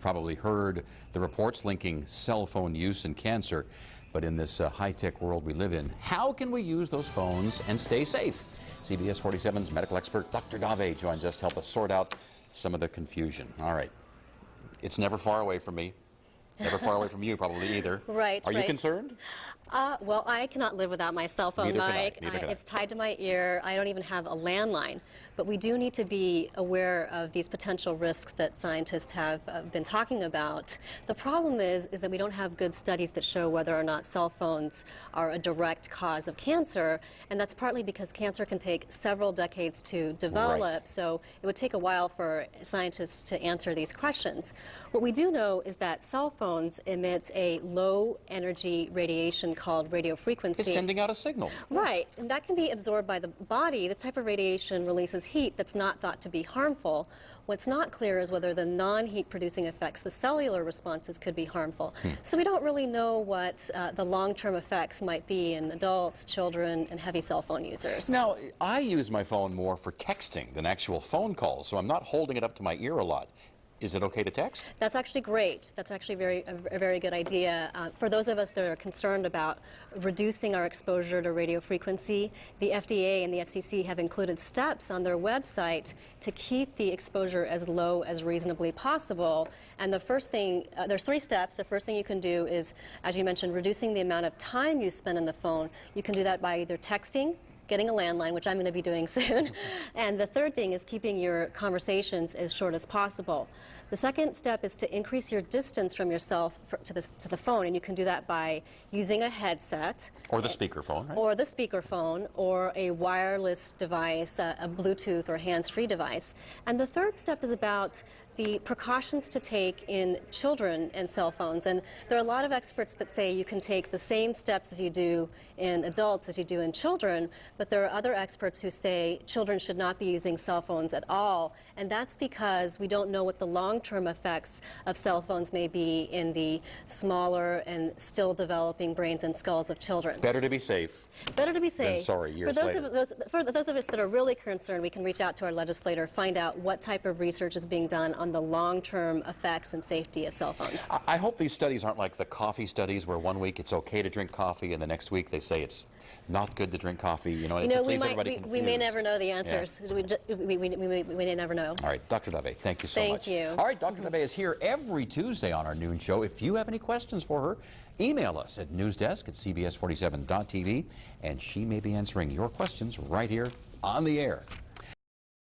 probably heard the reports linking cell phone use and cancer. But in this high-tech world we live in, how can we use those phones and stay safe? CBS 47's medical expert Dr. Dave joins us to help us sort out some of the confusion. All right. It's never far away from me. Never far away from you, probably, either. Right. Are you concerned? Well, I cannot live without my cell phone, Mike. It's tied to my ear. I don't even have a landline. But we do need to be aware of these potential risks that scientists have been talking about. The problem is that we don't have good studies that show whether or not cell phones are a direct cause of cancer. And that's partly because cancer can take several decades to develop. Right. So it would take a while for scientists to answer these questions. What we do know is that cell phones emit a low energy radiation called radio frequency. It's sending out a signal. Right, and that can be absorbed by the body. This type of radiation releases heat that's not thought to be harmful. What's not clear is whether the non-heat producing effects, the cellular responses, could be harmful. So we don't really know what the long-term effects might be in adults, children, and heavy cell phone users. Now, I use my phone more for texting than actual phone calls, so I'm not holding it up to my ear a lot. Is it okay to text? That's actually great. That's actually a very good idea. For those of us that are concerned about reducing our exposure to radio frequency, the FDA and the FCC have included steps on their website to keep the exposure as low as reasonably possible. And the first thing, there's 3 steps. The first thing you can do is, as you mentioned, reducing the amount of time you spend on the phone. You can do that by either texting, getting a landline, which I'm going to be doing soon. And the third thing is keeping your conversations as short as possible. The second step is to increase your distance from yourself to the phone, and you can do that by using a headset. Or the speakerphone, right? Or the speakerphone, or a wireless device, a Bluetooth or hands-free device. And the third step is about the precautions to take in children and cell phones. And there are a lot of experts that say you can take the same steps as you do in adults as you do in children, but there are other experts who say children should not be using cell phones at all. And that's because we don't know what the long-term effects of cell phones may be in the smaller and still developing brains and skulls of children. Better to be safe. Better to be safe. Than sorry, years For those of us that are really concerned, we can reach out to our legislator, find out what type of research is being done on the long-term effects and safety of cell phones. I hope these studies aren't like the coffee studies where one week it's okay to drink coffee and the next week they say it's not good to drink coffee. You know, it just leaves everybody confused. We may never know the answers. Yeah. We may never know. All right, Dr. Dave, thank you so much. Thank you. All right, Dr. Dave is here every Tuesday on our noon show. If you have any questions for her, email us at newsdesk@cbs47.tv, and she may be answering your questions right here on the air.